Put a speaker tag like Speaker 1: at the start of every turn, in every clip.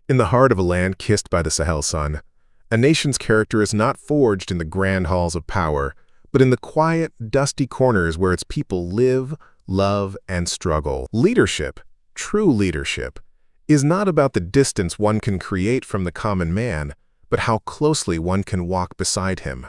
Speaker 1: In the heart of a land kissed by the Sahel sun, a nation's character is not forged in the grand halls of power, but in the quiet, dusty corners where its people live, love, and struggle. Leadership, true leadership, is not about the distance one can create from the common man, but how closely one can walk beside him.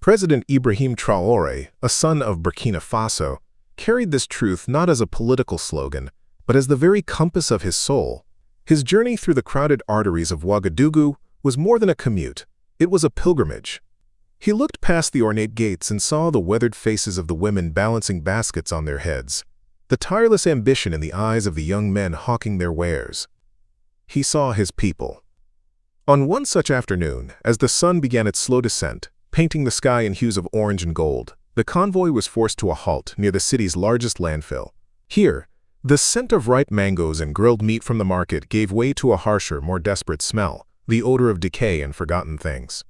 Speaker 1: President Ibrahim Traoré, a son of Burkina Faso, carried this truth not as a political slogan, but as the very compass of his soul. His journey through the crowded arteries of Ouagadougou was more than a commute. It was a pilgrimage. He looked past the ornate gates and saw the weathered faces of the women balancing baskets on their heads, the tireless ambition in the eyes of the young men hawking their wares. He saw his people. On one such afternoon, as the sun began its slow descent, painting the sky in hues of orange and gold, the convoy was forced to a halt near the city's largest landfill. Here, the scent of ripe mangoes and grilled meat from the market gave way to a harsher, more desperate smell, the odor of decay and forgotten things.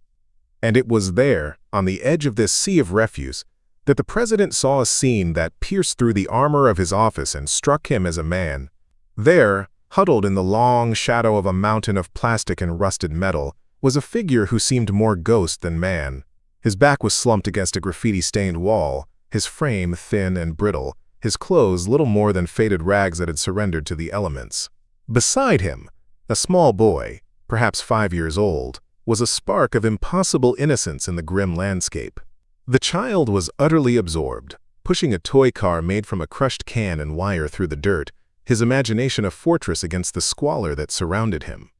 Speaker 1: And it was there, on the edge of this sea of refuse, that the president saw a scene that pierced through the armor of his office and struck him as a man. There, huddled in the long shadow of a mountain of plastic and rusted metal, was a figure who seemed more ghost than man. His back was slumped against a graffiti-stained wall, his frame thin and brittle, his clothes little more than faded rags that had surrendered to the elements. Beside him, a small boy, perhaps 5 years old, was a spark of impossible innocence in the grim landscape. The child was utterly absorbed, pushing a toy car made from a crushed can and wire through the dirt, his imagination a fortress against the squalor that surrounded him.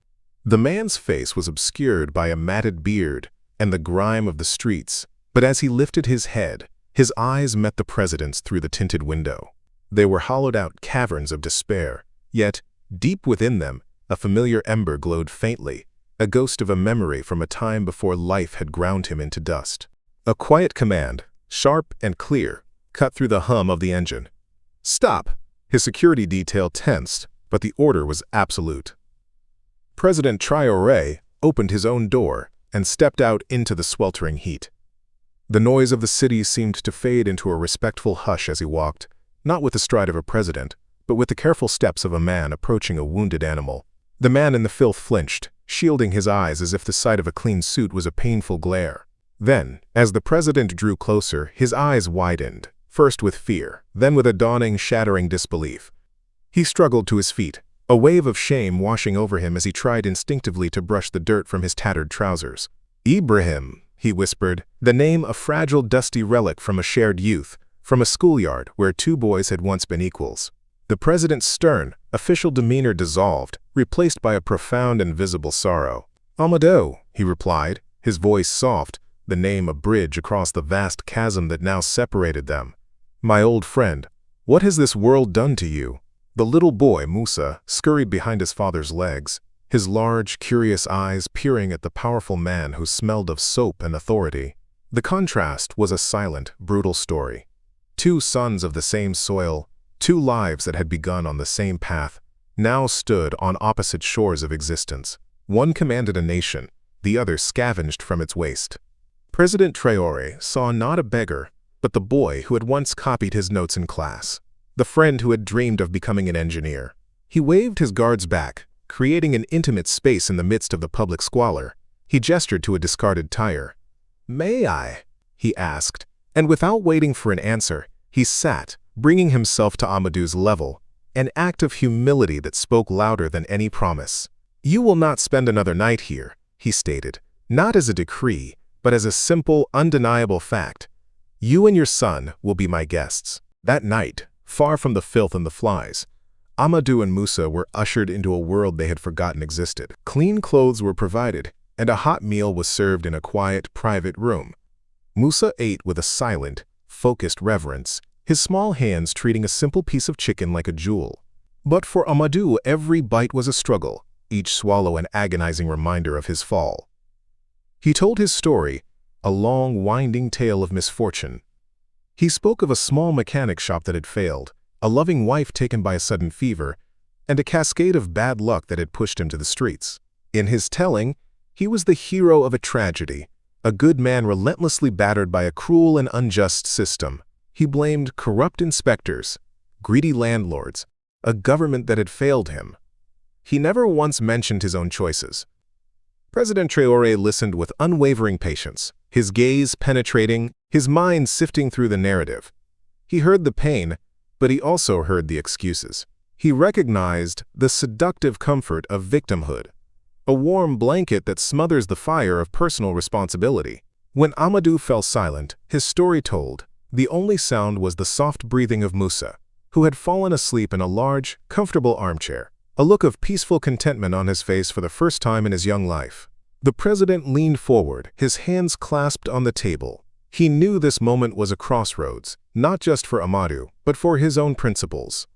Speaker 1: The man's face was obscured by a matted beard and the grime of the streets, but as he lifted his head, his eyes met the president's through the tinted window. They were hollowed-out caverns of despair, yet, deep within them, a familiar ember glowed faintly, a ghost of a memory from a time before life had ground him into dust. A quiet command, sharp and clear, cut through the hum of the engine. "Stop!" His security detail tensed, but the order was absolute. President Traoré opened his own door and stepped out into the sweltering heat. The noise of the city seemed to fade into a respectful hush as he walked, not with the stride of a president, but with the careful steps of a man approaching a wounded animal. The man in the filth flinched, shielding his eyes as if the sight of a clean suit was a painful glare. Then, as the president drew closer, his eyes widened, first with fear, then with a dawning, shattering disbelief. He struggled to his feet, a wave of shame washing over him as he tried instinctively to brush the dirt from his tattered trousers. "Ibrahim," he whispered, the name a fragile, dusty relic from a shared youth, from a schoolyard where two boys had once been equals. The president's stern, official demeanor dissolved, replaced by a profound and visible sorrow. "Amadou," he replied, his voice soft, the name a bridge across the vast chasm that now separated them. "My old friend, what has this world done to you?" The little boy, Musa, scurried behind his father's legs, his large, curious eyes peering at the powerful man who smelled of soap and authority. The contrast was a silent, brutal story. Two sons of the same soil, two lives that had begun on the same path, now stood on opposite shores of existence. One commanded a nation, the other scavenged from its waste. President Traoré saw not a beggar, but the boy who had once copied his notes in class, the friend who had dreamed of becoming an engineer. He waved his guards back, creating an intimate space in the midst of the public squalor. He gestured to a discarded tire. "May I?" he asked, and without waiting for an answer, he sat, bringing himself to Amadou's level, an act of humility that spoke louder than any promise. "You will not spend another night here," he stated, not as a decree, but as a simple, undeniable fact. "You and your son will be my guests." That night, far from the filth and the flies, Amadou and Musa were ushered into a world they had forgotten existed. Clean clothes were provided, and a hot meal was served in a quiet, private room. Musa ate with a silent, focused reverence, his small hands treating a simple piece of chicken like a jewel. But for Amadou, every bite was a struggle, each swallow an agonizing reminder of his fall. He told his story, a long, winding tale of misfortune. He spoke of a small mechanic shop that had failed, a loving wife taken by a sudden fever, and a cascade of bad luck that had pushed him to the streets. In his telling, he was the hero of a tragedy, a good man relentlessly battered by a cruel and unjust system. He blamed corrupt inspectors, greedy landlords, a government that had failed him. He never once mentioned his own choices. President Traore listened with unwavering patience, his gaze penetrating, his mind sifting through the narrative. He heard the pain, but he also heard the excuses. He recognized the seductive comfort of victimhood, a warm blanket that smothers the fire of personal responsibility. When Amadou fell silent, his story told, the only sound was the soft breathing of Musa, who had fallen asleep in a large, comfortable armchair, a look of peaceful contentment on his face for the first time in his young life. The president leaned forward, his hands clasped on the table. He knew this moment was a crossroads, not just for Amadou, but for his own principles.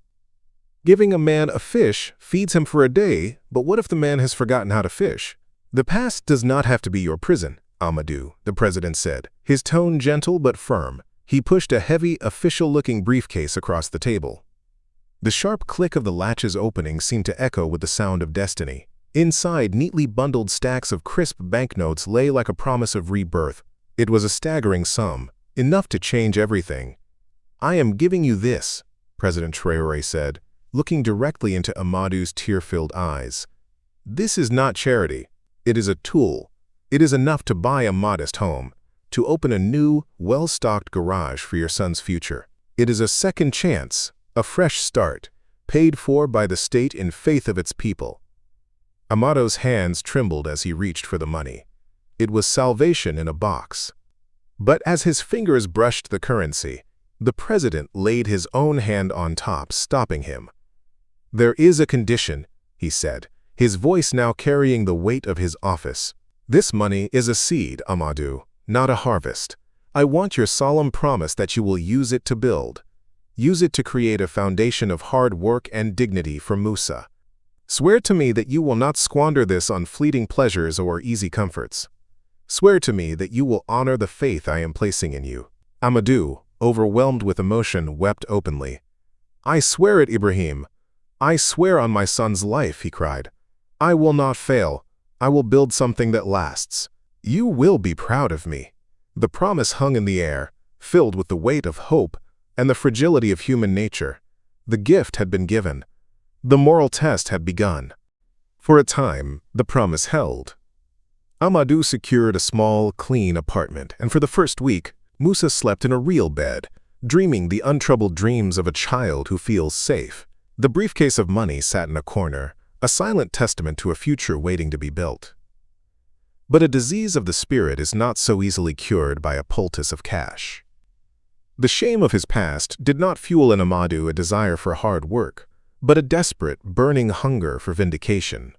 Speaker 1: Giving a man a fish feeds him for a day, but what if the man has forgotten how to fish? The past does not have to be your prison, Amadou, the president said, his tone gentle but firm. He pushed a heavy, official-looking briefcase across the table. The sharp click of the latch's opening seemed to echo with the sound of destiny. Inside, neatly bundled stacks of crisp banknotes lay like a promise of rebirth. It was a staggering sum, enough to change everything. "I am giving you this," President Traore said, looking directly into Amadou's tear-filled eyes. "This is not charity. It is a tool. It is enough to buy a modest home, to open a new, well-stocked garage for your son's future. It is a second chance, a fresh start, paid for by the state in faith of its people." Amadou's hands trembled as he reached for the money. It was salvation in a box. But as his fingers brushed the currency, the president laid his own hand on top, stopping him. "There is a condition," he said, his voice now carrying the weight of his office. "This money is a seed, Amadou, not a harvest. I want your solemn promise that you will use it to build. Use it to create a foundation of hard work and dignity for Musa. Swear to me that you will not squander this on fleeting pleasures or easy comforts. Swear to me that you will honor the faith I am placing in you." Amadou, overwhelmed with emotion, wept openly. "I swear it, Ibrahim. I swear on my son's life," he cried. "I will not fail. I will build something that lasts. You will be proud of me." The promise hung in the air, filled with the weight of hope and the fragility of human nature. The gift had been given. The moral test had begun. For a time, the promise held. Amadou secured a small, clean apartment, and for the first week, Musa slept in a real bed, dreaming the untroubled dreams of a child who feels safe. The briefcase of money sat in a corner, a silent testament to a future waiting to be built. But a disease of the spirit is not so easily cured by a poultice of cash. The shame of his past did not fuel in Amadou a desire for hard work, but a desperate, burning hunger for vindication.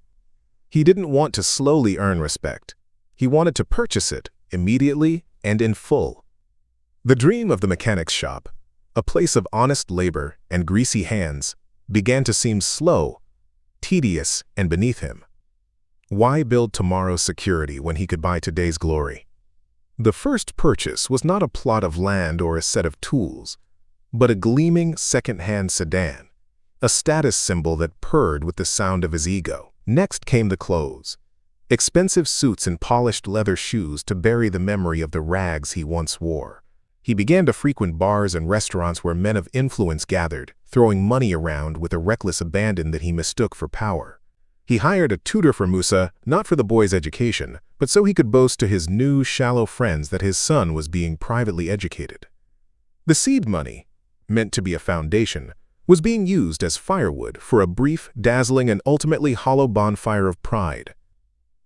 Speaker 1: He didn't want to slowly earn respect. He wanted to purchase it immediately and in full. The dream of the mechanic's shop, a place of honest labor and greasy hands, began to seem slow, tedious, and beneath him. Why build tomorrow's security when he could buy today's glory? The first purchase was not a plot of land or a set of tools, but a gleaming second-hand sedan, a status symbol that purred with the sound of his ego. Next came the clothes, expensive suits and polished leather shoes to bury the memory of the rags he once wore. He began to frequent bars and restaurants where men of influence gathered, throwing money around with a reckless abandon that he mistook for power. He hired a tutor for Musa, not for the boy's education, but so he could boast to his new, shallow friends that his son was being privately educated. The seed money, meant to be a foundation, was being used as firewood for a brief, dazzling, and ultimately hollow bonfire of pride.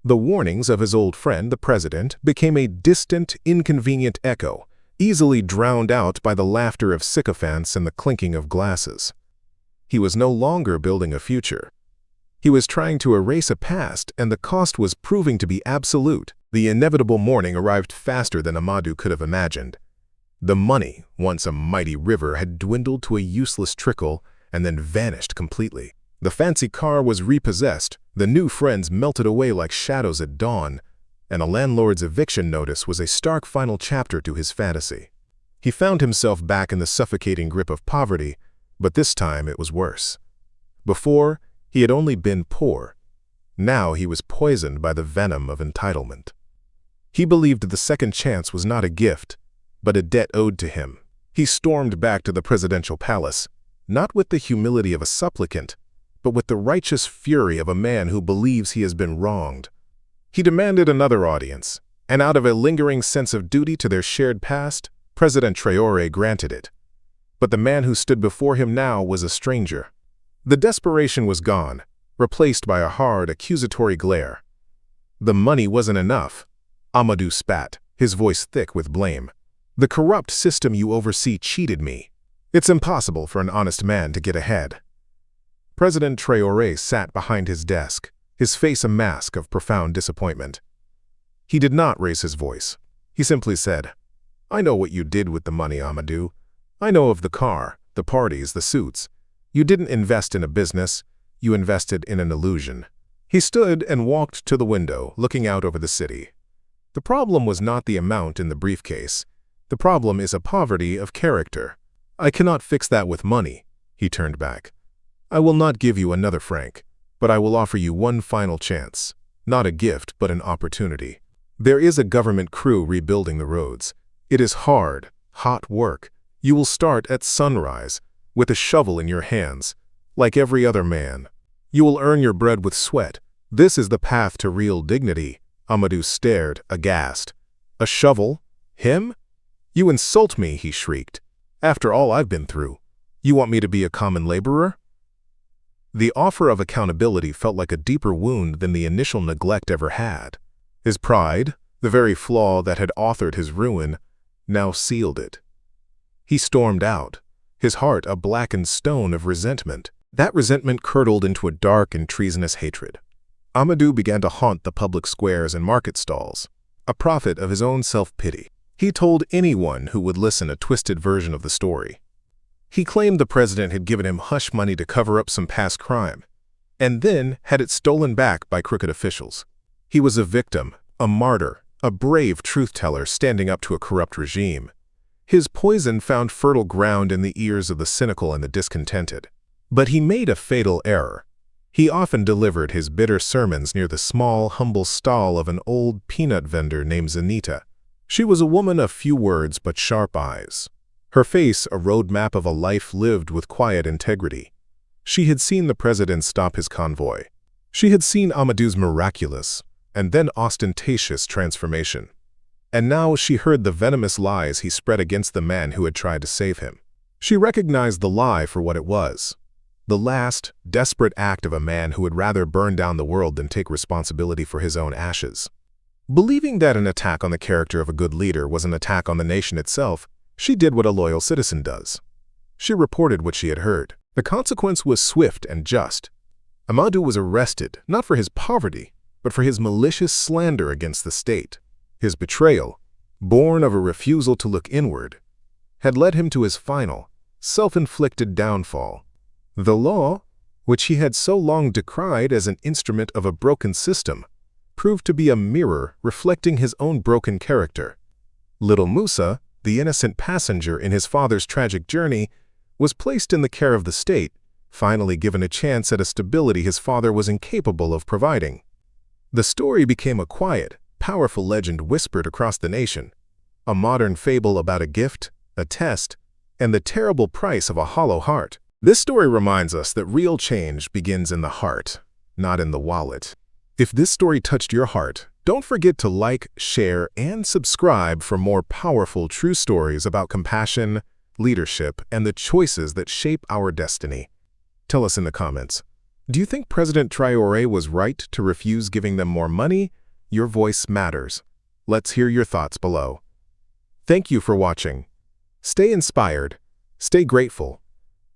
Speaker 1: The warnings of his old friend, the president, became a distant, inconvenient echo, easily drowned out by the laughter of sycophants and the clinking of glasses. He was no longer building a future. He was trying to erase a past, and the cost was proving to be absolute. The inevitable morning arrived faster than Amadou could have imagined. The money, once a mighty river, had dwindled to a useless trickle and then vanished completely. The fancy car was repossessed, the new friends melted away like shadows at dawn, and the landlord's eviction notice was a stark final chapter to his fantasy. He found himself back in the suffocating grip of poverty, but this time it was worse. Before, he had only been poor. Now he was poisoned by the venom of entitlement. He believed the second chance was not a gift, but a debt owed to him. He stormed back to the presidential palace, not with the humility of a supplicant, but with the righteous fury of a man who believes he has been wronged. He demanded another audience, and out of a lingering sense of duty to their shared past, President Traore granted it. But the man who stood before him now was a stranger. The desperation was gone, replaced by a hard, accusatory glare. "The money wasn't enough," Amadou spat, his voice thick with blame. "The corrupt system you oversee cheated me. It's impossible for an honest man to get ahead." President Traoré sat behind his desk, his face a mask of profound disappointment. He did not raise his voice. He simply said, "I know what you did with the money, Amadou. I know of the car, the parties, the suits. You didn't invest in a business, you invested in an illusion." He stood and walked to the window, looking out over the city. "The problem was not the amount in the briefcase. The problem is a poverty of character. I cannot fix that with money." He turned back. "I will not give you another franc, but I will offer you one final chance. Not a gift, but an opportunity. There is a government crew rebuilding the roads. It is hard, hot work. You will start at sunrise, with a shovel in your hands, like every other man. You will earn your bread with sweat. This is the path to real dignity." Amadou stared, aghast. "A shovel? Him? You insult me," he shrieked. "After all I've been through, you want me to be a common laborer?" The offer of accountability felt like a deeper wound than the initial neglect ever had. His pride, the very flaw that had authored his ruin, now sealed it. He stormed out, his heart a blackened stone of resentment. That resentment curdled into a dark and treasonous hatred. Amadou began to haunt the public squares and market stalls, a prophet of his own self-pity. He told anyone who would listen a twisted version of the story. He claimed the president had given him hush money to cover up some past crime, and then had it stolen back by crooked officials. He was a victim, a martyr, a brave truth-teller standing up to a corrupt regime. His poison found fertile ground in the ears of the cynical and the discontented. But he made a fatal error. He often delivered his bitter sermons near the small, humble stall of an old peanut vendor named Zanita. She was a woman of few words but sharp eyes. Her face a roadmap of a life lived with quiet integrity. She had seen the president stop his convoy. She had seen Amadou's miraculous and then ostentatious transformation. And now she heard the venomous lies he spread against the man who had tried to save him. She recognized the lie for what it was. The last, desperate act of a man who would rather burn down the world than take responsibility for his own ashes. Believing that an attack on the character of a good leader was an attack on the nation itself, she did what a loyal citizen does. She reported what she had heard. The consequence was swift and just. Amadou was arrested, not for his poverty, but for his malicious slander against the state. His betrayal, born of a refusal to look inward, had led him to his final, self-inflicted downfall. The law, which he had so long decried as an instrument of a broken system, proved to be a mirror reflecting his own broken character. Little Musa, the innocent passenger in his father's tragic journey, was placed in the care of the state, finally given a chance at a stability his father was incapable of providing. The story became a quiet, powerful legend whispered across the nation, a modern fable about a gift, a test, and the terrible price of a hollow heart. This story reminds us that real change begins in the heart, not in the wallet. If this story touched your heart, don't forget to like, share, and subscribe for more powerful true stories about compassion, leadership, and the choices that shape our destiny. Tell us in the comments, do you think President Traoré was right to refuse giving them more money? Your voice matters. Let's hear your thoughts below. Thank you for watching. Stay inspired, stay grateful,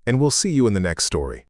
Speaker 1: and we'll see you in the next story.